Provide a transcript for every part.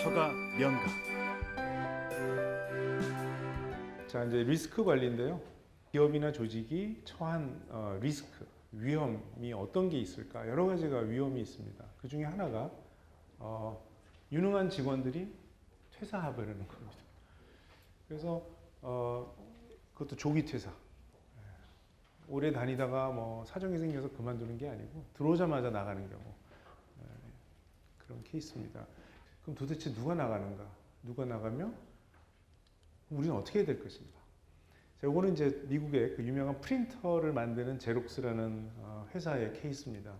서가 명가. 자, 이제 리스크 관리인데요. 기업이나 조직이 처한 리스크, 위험이 어떤 게 있을까? 여러 가지가 위험이 있습니다. 그 중에 하나가 유능한 직원들이 퇴사해버리는 겁니다. 그래서 그것도 조기 퇴사. 오래 다니다가 뭐 사정이 생겨서 그만두는 게 아니고 들어오자마자 나가는 경우. 그런 케이스입니다. 그럼 도대체 누가 나가는가? 누가 나가면 우리는 어떻게 해야 될 것인가? 자, 이거는 이제 미국의 그 유명한 프린터를 만드는 제록스라는 회사의 케이스입니다.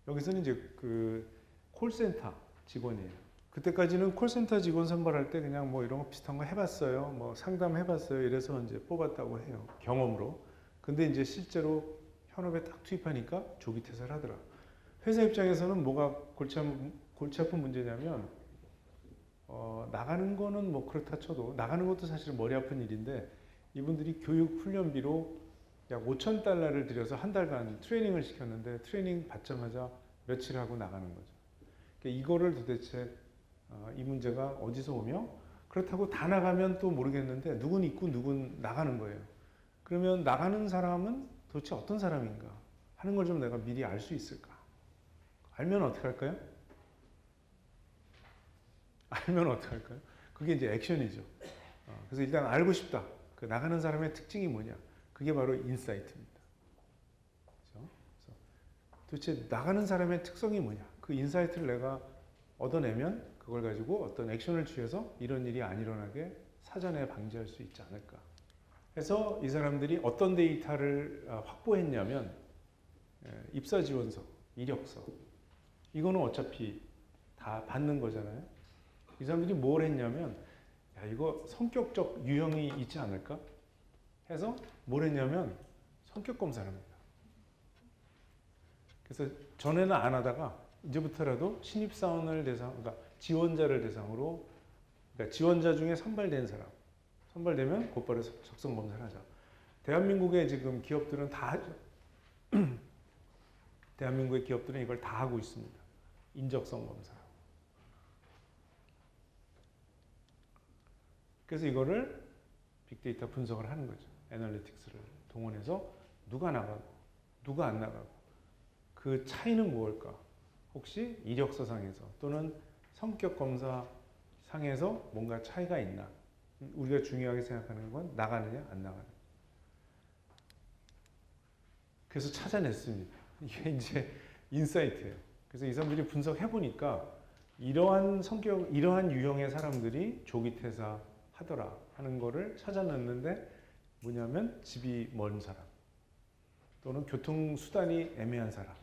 여기서는 이제 그 콜센터 직원이에요. 그때까지는 콜센터 직원 선발할 때 그냥 뭐 이런 거 비슷한 거 해봤어요. 뭐 상담해봤어요. 이래서 이제 뽑았다고 해요. 경험으로. 근데 이제 실제로 현업에 딱 투입하니까 조기 퇴사를 하더라. 회사 입장에서는 뭐가 골치 아픈 문제냐면, 나가는 거는 뭐 그렇다 쳐도, 나가는 것도 사실 머리 아픈 일인데, 이분들이 교육 훈련비로 약 5,000달러를 들여서 한 달간 트레이닝을 시켰는데, 트레이닝 받자마자 며칠 하고 나가는 거죠. 그러니까 이거를 도대체, 이 문제가 어디서 오며, 그렇다고 다 나가면 또 모르겠는데, 누군 있고 누군 나가는 거예요. 그러면 나가는 사람은 도대체 어떤 사람인가 하는 걸 좀 내가 미리 알 수 있을까? 알면 어떻게 할까요? 알면 어떻게 할까요? 그게 이제 액션이죠. 그래서 일단 알고 싶다. 그 나가는 사람의 특징이 뭐냐? 그게 바로 인사이트입니다. 그렇죠? 그래서 도대체 나가는 사람의 특성이 뭐냐? 그 인사이트를 내가 얻어내면 그걸 가지고 어떤 액션을 취해서 이런 일이 안 일어나게 사전에 방지할 수 있지 않을까. 그래서 이 사람들이 어떤 데이터를 확보했냐면, 입사 지원서, 이력서. 이거는 어차피 다 받는 거잖아요. 이 사람들이 뭘 했냐면, 야, 이거 성격적 유형이 있지 않을까? 해서 뭘 했냐면, 성격 검사를 합니다. 그래서 전에는 안 하다가, 이제부터라도 신입사원을 그러니까 지원자를 대상으로, 그러니까 지원자 중에 선발된 사람, 선발되면 곧바로 적성 검사를 하자. 대한민국의 지금 기업들은 다 하죠. 대한민국의 기업들은 이걸 다 하고 있습니다. 인적성 검사. 그래서 이거를 빅데이터 분석을 하는 거죠. 애널리틱스를 동원해서 누가 나가고 누가 안 나가고 그 차이는 무엇일까? 혹시 이력서상에서 또는 성격 검사 상에서 뭔가 차이가 있나? 우리가 중요하게 생각하는 건 나가느냐 안 나가느냐. 그래서 찾아냈습니다. 이게 이제 인사이트예요. 그래서 이 사람들이 분석해보니까 이러한 성격, 이러한 유형의 사람들이 조기 퇴사하더라 하는 거를 찾아냈는데, 뭐냐면 집이 먼 사람, 또는 교통수단이 애매한 사람,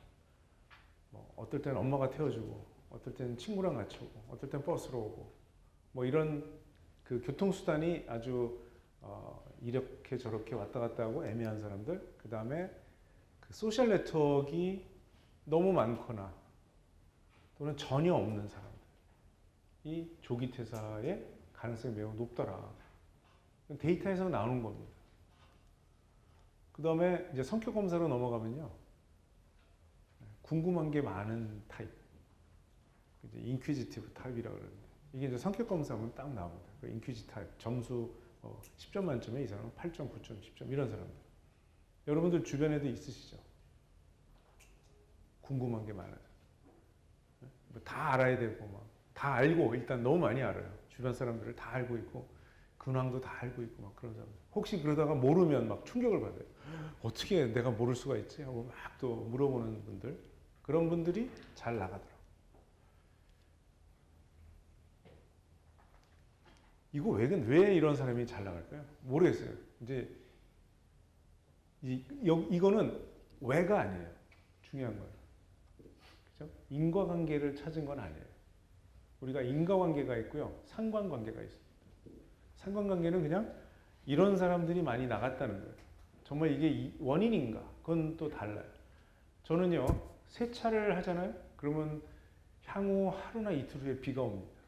뭐 어떨 때는 엄마가 태워주고, 어떨 때는 친구랑 같이 오고, 어떨 때는 버스로 오고, 뭐 이런 그 교통수단이 아주 이렇게 저렇게 왔다 갔다 하고 애매한 사람들, 그 다음에 그 소셜 네트워크가 너무 많거나 또는 전혀 없는 사람들이 조기 퇴사의 가능성이 매우 높더라. 데이터에서 나오는 겁니다. 그 다음에 이제 성격 검사로 넘어가면요, 궁금한 게 많은 타입, 이제 인퀴지티브 타입이라고 그러는데, 이게 이제 성격 검사하면 딱 나옵니다. 그 인퀴지티브 타입 점수 10점 만점에 이 사람은 8점, 9점, 10점 이런 사람들. 여러분들 주변에도 있으시죠? 궁금한 게 많아요. 다 알아야 되고, 막, 다 알고, 일단 너무 많이 알아요. 주변 사람들을 다 알고 있고, 근황도 다 알고 있고, 막 그런 사람들. 혹시 그러다가 모르면 막 충격을 받아요. 어떻게 내가 모를 수가 있지? 하고 막 또 물어보는 분들. 그런 분들이 잘 나가더라고요. 이거 왜 이런 사람이 잘 나갈까요? 모르겠어요. 이제, 이거는 왜가 아니에요. 중요한 거예요. 그죠? 인과관계를 찾은 건 아니에요. 우리가 인과관계가 있고요, 상관관계가 있습니다. 상관관계는 그냥 이런 사람들이 많이 나갔다는 거예요. 정말 이게 원인인가? 그건 또 달라요. 저는요, 세차를 하잖아요? 그러면 향후 하루나 이틀 후에 비가 옵니다.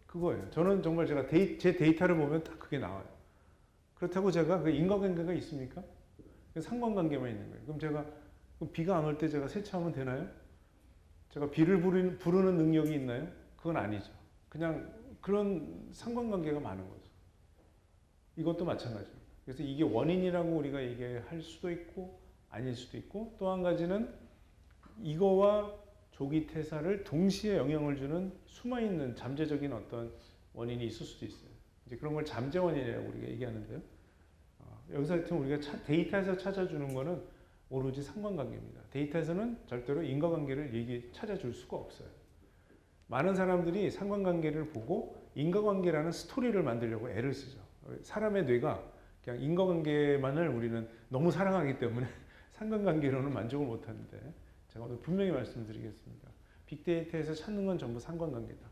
그거예요. 저는 정말 제가 제 데이터를 보면 딱 그게 나와요. 그렇다고 제가 그 인과관계가 있습니까? 상관관계만 있는 거예요. 그럼 제가 비가 안 올 때 제가 세차하면 되나요? 제가 비를 부르는 능력이 있나요? 그건 아니죠. 그냥 그런 상관관계가 많은 거죠. 이것도 마찬가지입니다. 그래서 이게 원인이라고 우리가 얘기할 수도 있고 아닐 수도 있고, 또 한 가지는 이거와 조기 퇴사를 동시에 영향을 주는 숨어있는 잠재적인 어떤 원인이 있을 수도 있어요. 이제 그런 걸 잠재 원인이라고 우리가 얘기하는데요. 여기서 하여튼 우리가 데이터에서 찾아주는 거는 오로지 상관관계입니다. 데이터에서는 절대로 인과관계를 찾아줄 수가 없어요. 많은 사람들이 상관관계를 보고 인과관계라는 스토리를 만들려고 애를 쓰죠. 사람의 뇌가 그냥 인과관계만을 우리는 너무 사랑하기 때문에 상관관계로는 만족을 못하는데, 제가 오늘 분명히 말씀드리겠습니다. 빅데이터에서 찾는 건 전부 상관관계다.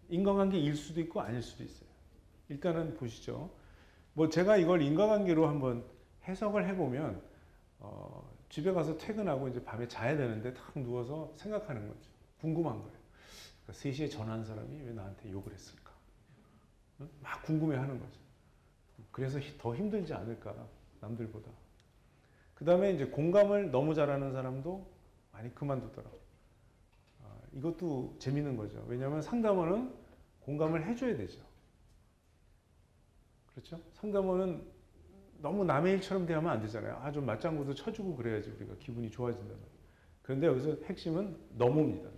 인과관계일 수도 있고 아닐 수도 있어요. 일단은 보시죠. 뭐 제가 이걸 인과관계로 한번 해석을 해보면 집에 가서 퇴근하고 이제 밤에 자야 되는데 탁 누워서 생각하는 거죠. 궁금한 거예요. 그러니까 3시에 전화한 사람이 왜 나한테 욕을 했을까? 응? 막 궁금해하는 거죠. 그래서 더 힘들지 않을까, 남들보다. 그 다음에 이제 공감을 너무 잘하는 사람도 많이 그만두더라고요. 이것도 재밌는 거죠. 왜냐하면 상담원은 공감을 해줘야 되죠. 그렇죠? 상담원은 너무 남의 일처럼 대하면 안 되잖아요. 좀 맞장구도 쳐주고 그래야지 우리가 기분이 좋아진단 말이에요. 그런데 여기서 핵심은 너무입니다.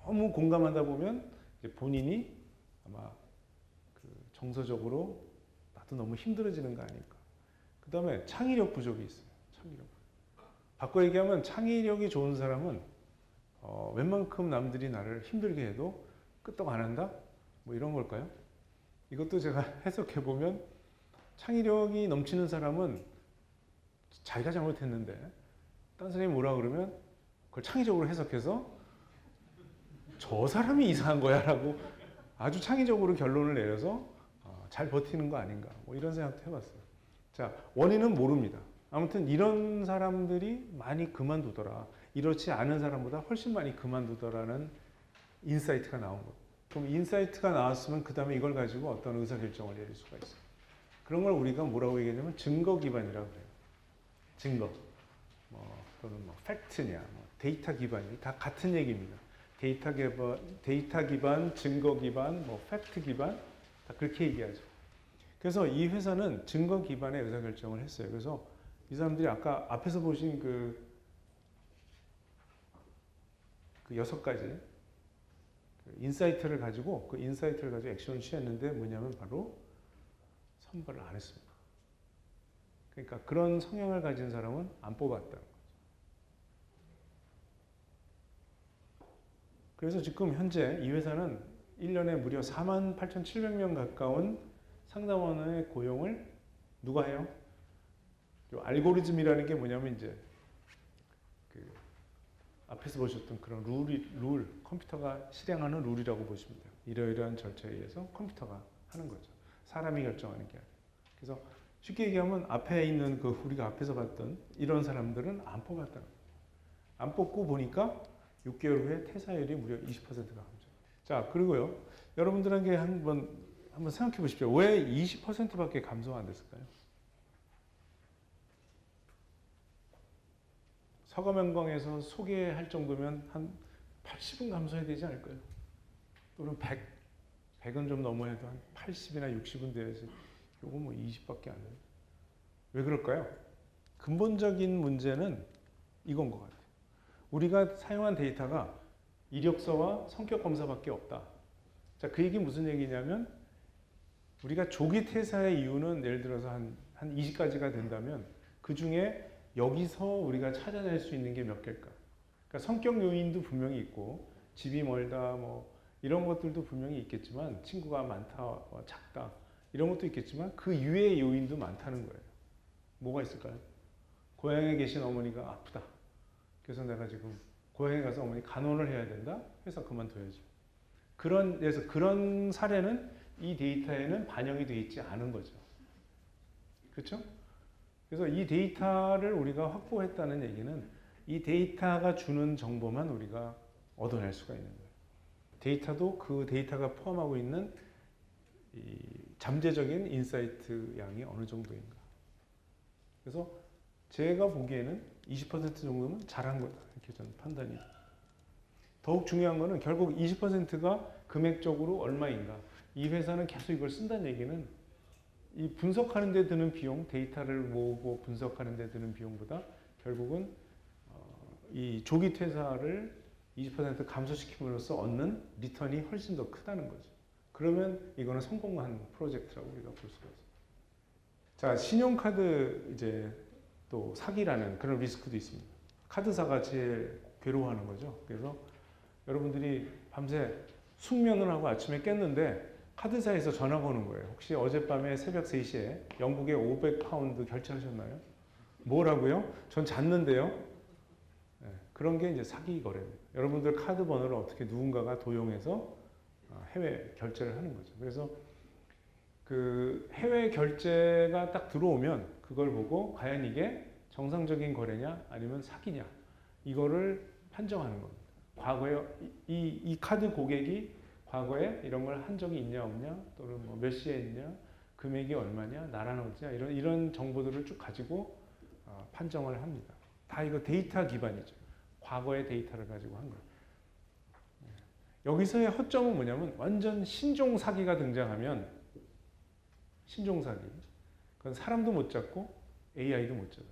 너무 공감하다 보면 이제 본인이 아마 정서적으로 나도 너무 힘들어지는 거 아닐까. 그 다음에 창의력 부족이 있어요. 창의력. 바꿔 얘기하면 창의력이 좋은 사람은 웬만큼 남들이 나를 힘들게 해도 끄떡 안 한다? 뭐 이런 걸까요? 이것도 제가 해석해 보면 창의력이 넘치는 사람은 자기가 잘못했는데 딴 사람이 뭐라 그러면 그걸 창의적으로 해석해서 저 사람이 이상한 거야 라고 아주 창의적으로 결론을 내려서 잘 버티는 거 아닌가, 뭐 이런 생각도 해봤어요. 자, 원인은 모릅니다. 아무튼 이런 사람들이 많이 그만두더라, 이렇지 않은 사람보다 훨씬 많이 그만두더라는 인사이트가 나온 거예요. 그럼 인사이트가 나왔으면 그 다음에 이걸 가지고 어떤 의사결정을 내릴 수가 있어요. 그런 걸 우리가 뭐라고 얘기하냐면 증거 기반이라고 해요. 증거. 또는 팩트냐, 데이터 기반이 다 같은 얘기입니다. 데이터 기반, 증거 기반, 팩트 기반, 다 그렇게 얘기하죠. 그래서 이 회사는 증거 기반의 의사결정을 했어요. 그래서 이 사람들이 아까 앞에서 보신 그 6가지 인사이트를 가지고 액션을 취했는데 뭐냐면 바로 선발을 안 했습니다. 그러니까 그런 성향을 가진 사람은 안 뽑았다는 거죠. 그래서 지금 현재 이 회사는 1년에 무려 48,700명 가까운 상담원의 고용을 누가 해요? 알고리즘이라는 게 뭐냐면 이제 앞에서 보셨던 그런 룰, 컴퓨터가 실행하는 룰이라고 보시면 돼요. 이러이러한 절차에 의해서 컴퓨터가 하는 거죠. 사람이 결정하는 게 아니에요. 그래서 쉽게 얘기하면 앞에 있는 우리가 앞에서 봤던 이런 사람들은 안 뽑았다는 거예요. 안 뽑고 보니까 6개월 후에 퇴사율이 무려 20%가 감소. 자, 그리고요, 여러분들에게 한번 생각해 보십시오. 왜 20%밖에 감소가 안 됐을까요? 서가명강에서 소개할 정도면 한 80은 감소해야 되지 않을까요? 또는 100은 좀 넘어야도 한 80이나 60은 돼야지. 요거 20밖에 안 돼요. 왜 그럴까요? 근본적인 문제는 이건 것 같아요. 우리가 사용한 데이터가 이력서와 성격 검사밖에 없다. 자, 그 얘기 무슨 얘기냐면 우리가 조기 퇴사의 이유는 예를 들어서 한 20가지가 된다면 그 중에 여기서 우리가 찾아낼 수 있는 게 몇 개일까? 그러니까 성격 요인도 분명히 있고 집이 멀다 이런 것들도 분명히 있겠지만 친구가 많다, 작다 이런 것도 있겠지만 그 이외의 요인도 많다는 거예요. 뭐가 있을까요? 고향에 계신 어머니가 아프다. 그래서 내가 지금 고향에 가서 어머니 간호를 해야 된다. 회사 그만둬야지. 그런 사례는 이 데이터에는 반영이 되어 있지 않은 거죠. 그렇죠? 그래서 이 데이터를 우리가 확보했다는 얘기는 이 데이터가 주는 정보만 우리가 얻어낼 수가 있는 거예요. 데이터도 그 데이터가 포함하고 있는 이 잠재적인 인사이트 양이 어느 정도인가. 그래서 제가 보기에는 20% 정도면 잘한 거다. 이렇게 저는 판단이. 더 더욱 중요한 거는 결국 20%가 금액적으로 얼마인가. 이 회사는 계속 이걸 쓴다는 얘기는 이 분석하는 데 드는 비용, 데이터를 모으고 분석하는 데 드는 비용보다 결국은 이 조기 퇴사를 20% 감소시킴으로써 얻는 리턴이 훨씬 더 크다는 거죠. 그러면 이거는 성공한 프로젝트라고 우리가 볼 수가 있어요. 자, 신용카드 이제 또 사기라는 그런 리스크도 있습니다. 카드사가 제일 괴로워하는 거죠. 그래서 여러분들이 밤새 숙면을 하고 아침에 깼는데 카드사에서 전화가 오는 거예요. 혹시 어젯밤에 새벽 3시에 영국에 500파운드 결제하셨나요? 뭐라고요? 전 잤는데요. 네, 그런 게 이제 사기 거래입니다. 여러분들 카드 번호를 어떻게 누군가가 도용해서 해외 결제를 하는 거죠. 그래서 그 해외 결제가 딱 들어오면 그걸 보고 과연 이게 정상적인 거래냐 아니면 사기냐 이거를 판정하는 겁니다. 과거에 이 카드 고객이 과거에 이런 걸 한 적이 있냐 없냐 또는 뭐 몇 시에 했냐 금액이 얼마냐 나라는 어디냐 이런 정보들을 쭉 가지고 판정을 합니다. 다 이거 데이터 기반이죠. 과거의 데이터를 가지고 한 거예요. 여기서의 허점은 뭐냐면 완전 신종 사기가 등장하면 신종 사기 그건 사람도 못 잡고 AI도 못 잡아요.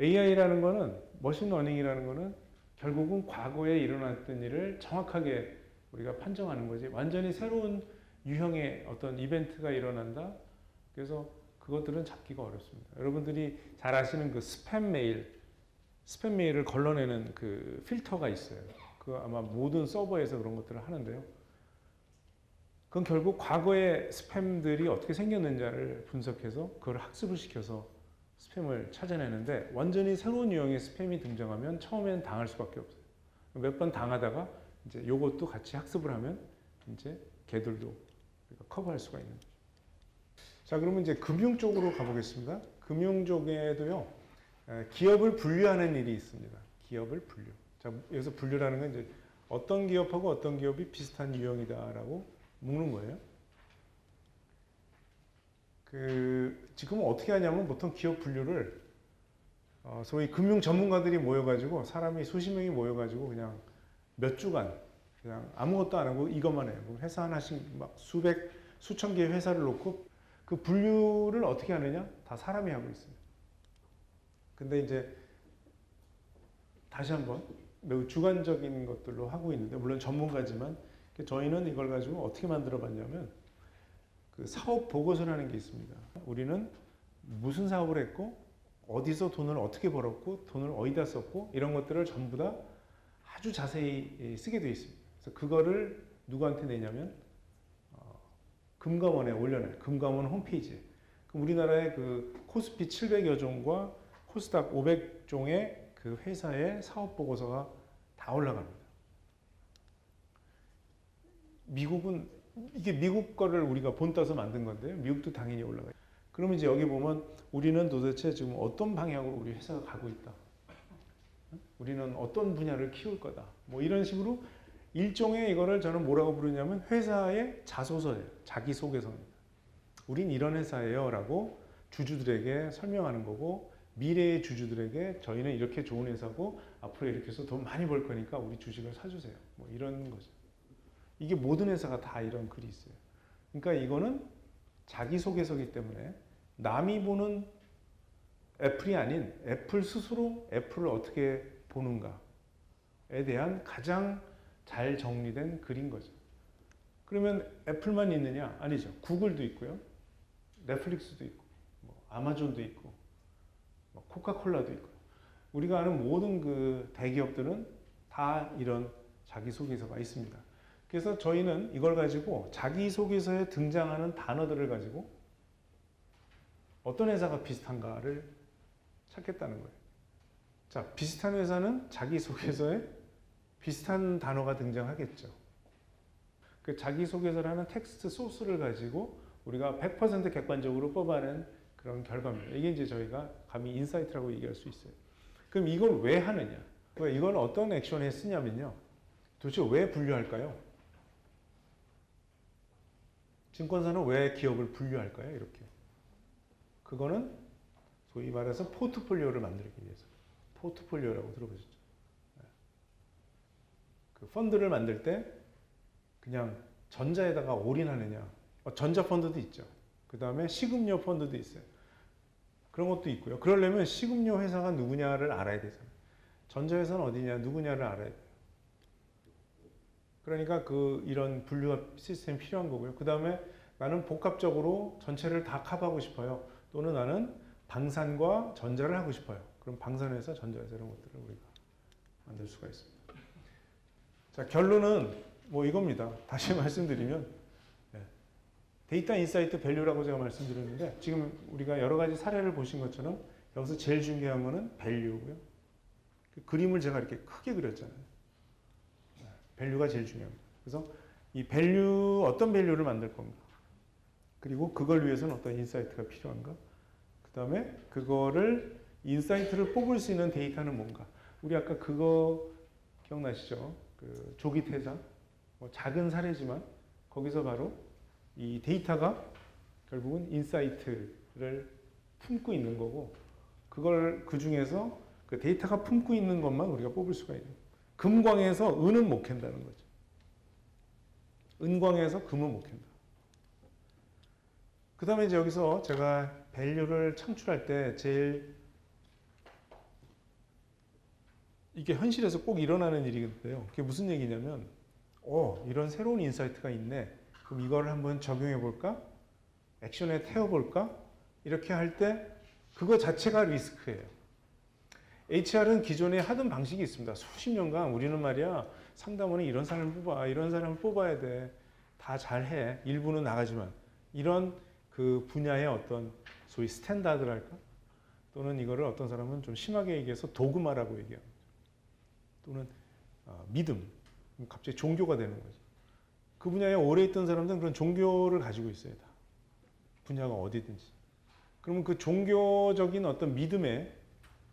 AI라는 거는 머신러닝이라는 거는 결국은 과거에 일어났던 일을 정확하게 우리가 판정하는 거지 완전히 새로운 유형의 어떤 이벤트가 일어난다. 그래서 그것들은 잡기가 어렵습니다. 여러분들이 잘 아시는 그 스팸 메일을 걸러내는 그 필터가 있어요. 그 아마 모든 서버에서 그런 것들을 하는데요. 그건 결국 과거의 스팸들이 어떻게 생겼는지를 분석해서 그걸 학습을 시켜서 스팸을 찾아내는데 완전히 새로운 유형의 스팸이 등장하면 처음에는 당할 수밖에 없어요. 몇 번 당하다가 이제 요것도 같이 학습을 하면 이제 걔들도 커버할 수가 있는 거죠. 자, 그러면 이제 금융 쪽으로 가보겠습니다. 금융 쪽에도요, 기업을 분류하는 일이 있습니다. 기업을 분류. 자, 여기서 분류라는 건 이제 어떤 기업하고 어떤 기업이 비슷한 유형이다라고 묶는 거예요. 지금은 어떻게 하냐면 보통 기업 분류를 소위 금융 전문가들이 모여가지고 사람이 수십 명이 모여가지고 그냥 몇 주간 그냥 아무것도 안 하고 이것만 해요. 회사 하나씩 막 수천 개의 회사를 놓고 그 분류를 어떻게 하느냐? 다 사람이 하고 있어요. 근데 이제 다시 한번 매우 주관적인 것들로 하고 있는데 물론 전문가지만 저희는 이걸 가지고 어떻게 만들어 봤냐면 그 사업 보고서라는 게 있습니다. 우리는 무슨 사업을 했고 어디서 돈을 어떻게 벌었고 돈을 어디다 썼고 이런 것들을 전부 다 아주 자세히 쓰게 되어 있습니다. 그래서 그거를 누구한테 내냐면 금감원에 올려놔요. 금감원 홈페이지에. 그럼 우리나라의 그 코스피 700여 종과 코스닥 500종의 그 회사의 사업 보고서가 다 올라갑니다. 미국은 이게 미국 거를 우리가 본따서 만든 건데요. 미국도 당연히 올라가요. 그러면 이제 여기 보면 우리는 도대체 지금 어떤 방향으로 우리 회사가 가고 있다. 우리는 어떤 분야를 키울 거다. 뭐 이런 식으로 일종의 이거를 저는 뭐라고 부르냐면 회사의 자소서예요. 자기소개서입니다. 우린 이런 회사예요 라고 주주들에게 설명하는 거고 미래의 주주들에게 저희는 이렇게 좋은 회사고 앞으로 이렇게 해서 돈 많이 벌 거니까 우리 주식을 사주세요. 뭐 이런 거죠. 이게 모든 회사가 다 이런 글이 있어요. 그러니까 이거는 자기소개서이기 때문에 남이 보는 애플이 아닌 애플 스스로 애플을 어떻게 보는가에 대한 가장 잘 정리된 글인 거죠. 그러면 애플만 있느냐? 아니죠. 구글도 있고요. 넷플릭스도 있고 뭐 아마존도 있고 뭐 코카콜라도 있고 우리가 아는 모든 그 대기업들은 다 이런 자기소개서가 있습니다. 그래서 저희는 이걸 가지고 자기소개서에 등장하는 단어들을 가지고 어떤 회사가 비슷한가를 찾겠다는 거예요. 자, 비슷한 회사는 자기소개서에 비슷한 단어가 등장하겠죠. 그 자기소개서를 하는 텍스트 소스를 가지고 우리가 100% 객관적으로 뽑아낸 그런 결과입니다. 이게 이제 저희가 감히 인사이트라고 얘기할 수 있어요. 그럼 이걸 왜 하느냐? 이걸 어떤 액션에 쓰냐면요. 도대체 왜 분류할까요? 증권사는 왜 기업을 분류할까요? 이렇게. 그거는 소위 말해서 포트폴리오를 만들기 위해서. 포트폴리오라고 들어보셨죠? 그 펀드를 만들 때 그냥 전자에다가 올인하느냐. 전자 펀드도 있죠. 그 다음에 식음료 펀드도 있어요. 그런 것도 있고요. 그러려면 식음료 회사가 누구냐를 알아야 되잖아요. 전자회사는 어디냐, 누구냐를 알아야 돼요. 그러니까 이런 분류가 시스템이 필요한 거고요. 그 다음에 나는 복합적으로 전체를 다 커버하고 싶어요. 또는 나는 방산과 전자를 하고 싶어요. 그럼 방산회사, 전자회사 이런 것들을 우리가 만들 수가 있습니다. 자, 결론은 뭐 이겁니다. 다시 말씀드리면 데이터 인사이트 밸류라고 제가 말씀드렸는데 지금 우리가 여러 가지 사례를 보신 것처럼 여기서 제일 중요한 거는 밸류고요. 그 그림을 제가 이렇게 크게 그렸잖아요. 밸류가 제일 중요합니다. 그래서 이 밸류, 어떤 밸류를 만들 건가? 그리고 그걸 위해서는 어떤 인사이트가 필요한가? 그 다음에 그거를 인사이트를 뽑을 수 있는 데이터는 뭔가? 우리 아까 그거 기억나시죠? 그 조기 퇴사, 뭐 작은 사례지만 거기서 바로 이 데이터가 결국은 인사이트를 품고 있는 거고, 그걸 그 중에서 그 데이터가 품고 있는 것만 우리가 뽑을 수가 있는 거예요. 금광에서 은은 못 캔다는 거죠. 은광에서 금은 못 캔다. 그 다음에 이제 여기서 제가 밸류를 창출할 때 제일 이게 현실에서 꼭 일어나는 일인데요. 그게 무슨 얘기냐면, 이런 새로운 인사이트가 있네. 그럼 이걸 한번 적용해 볼까? 액션에 태워볼까? 이렇게 할 때 그거 자체가 리스크예요. HR은 기존에 하던 방식이 있습니다. 수십 년간 우리는 말이야, 상담원은 이런 사람을 뽑아, 이런 사람을 뽑아야 돼. 다 잘해. 일부는 나가지만. 이런 그 분야의 어떤 소위 스탠다드랄까? 또는 이거를 어떤 사람은 좀 심하게 얘기해서 도그마라고 얘기합니다. 또는 믿음. 갑자기 종교가 되는 거죠. 그 분야에 오래 있던 사람들은 그런 종교를 가지고 있어요. 다. 분야가 어디든지. 그러면 그 종교적인 어떤 믿음에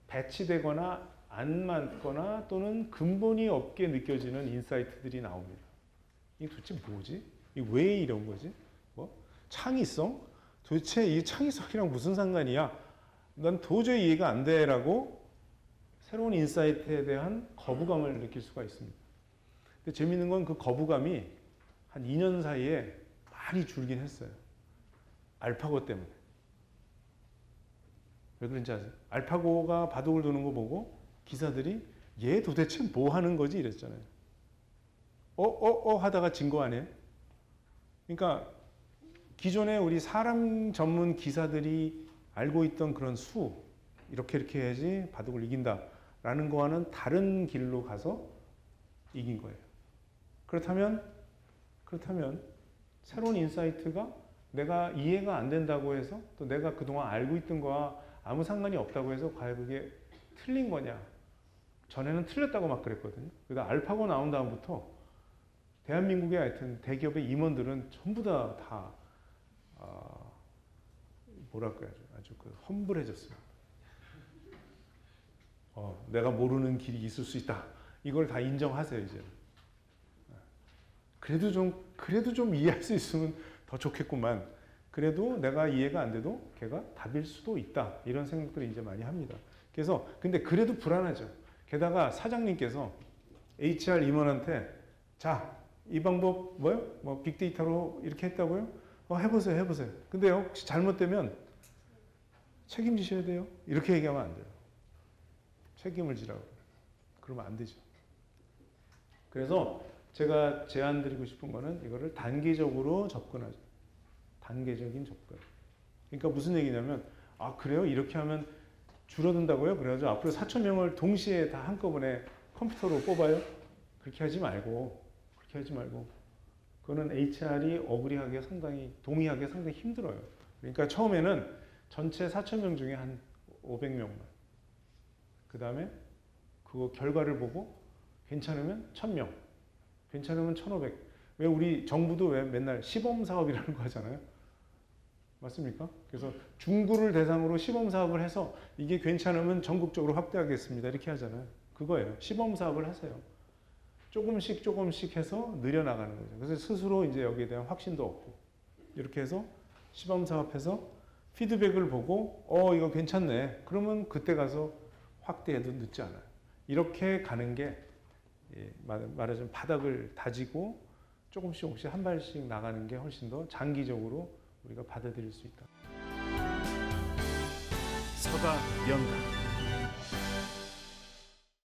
배치되거나 안 맞거나 또는 근본이 없게 느껴지는 인사이트들이 나옵니다. 이게 도대체 뭐지? 이게 왜 이런 거지? 뭐? 창의성? 도대체 이 창의성이랑 무슨 상관이야? 난 도저히 이해가 안 돼라고 새로운 인사이트에 대한 거부감을 느낄 수가 있습니다. 근데 재밌는 건 그 거부감이 한 2년 사이에 많이 줄긴 했어요. 알파고 때문에. 왜 그런지 아세요? 알파고가 바둑을 두는 거 보고 기사들이 얘 도대체 뭐 하는 거지? 이랬잖아요. 하다가 진 거 아니에요? 그러니까 기존에 우리 사람 전문 기사들이 알고 있던 그런 수, 이렇게 해야지 바둑을 이긴다라는 거와는 다른 길로 가서 이긴 거예요. 그렇다면 새로운 인사이트가 내가 이해가 안 된다고 해서 또 내가 그동안 알고 있던 거와 아무 상관이 없다고 해서 과연 그게 틀린 거냐? 전에는 틀렸다고 막 그랬거든요. 그러다 알파고 나온 다음부터 대한민국의 하여튼 대기업의 임원들은 전부 다 뭐랄까요? 아주 그 험불해졌어요. 내가 모르는 길이 있을 수 있다. 이걸 다 인정하세요, 이제. 그래도 좀 이해할 수 있으면 더 좋겠구만. 그래도 내가 이해가 안 돼도 걔가 답일 수도 있다. 이런 생각들을 이제 많이 합니다. 그래서 근데 그래도 불안하죠. 게다가 사장님께서 HR 임원한테 자, 이 방법 뭐요? 뭐 빅데이터로 이렇게 했다고요? 해보세요. 근데요, 혹시 잘못되면 책임지셔야 돼요. 이렇게 얘기하면 안 돼요. 책임을 지라고. 그러면 안 되죠. 그래서 제가 제안드리고 싶은 거는 이거를 단계적으로 접근하죠. 단계적인 접근. 그러니까 무슨 얘기냐면, 그래요? 이렇게 하면 줄어든다고요? 그래가지고 앞으로 4,000명을 동시에 다 한꺼번에 컴퓨터로 뽑아요? 그렇게 하지 말고, 그거는 HR이 동의하기 상당히 힘들어요. 그러니까 처음에는 전체 4,000명 중에 한 500명만. 그 다음에 그거 결과를 보고 괜찮으면 1,000명. 괜찮으면 1,500. 왜 우리 정부도 왜 맨날 시범사업이라는 거 하잖아요. 맞습니까? 그래서 중구를 대상으로 시범사업을 해서 이게 괜찮으면 전국적으로 확대하겠습니다. 이렇게 하잖아요. 그거예요. 시범사업을 하세요. 조금씩 해서 늘려나가는 거죠. 그래서 스스로 이제 여기에 대한 확신도 얻고. 이렇게 해서 시범사업해서 피드백을 보고, 이거 괜찮네. 그러면 그때 가서 확대해도 늦지 않아요. 이렇게 가는 게 말하자면 바닥을 다지고 조금씩 한 발씩 나가는 게 훨씬 더 장기적으로 우리가 받아들일 수 있다. 서가 명가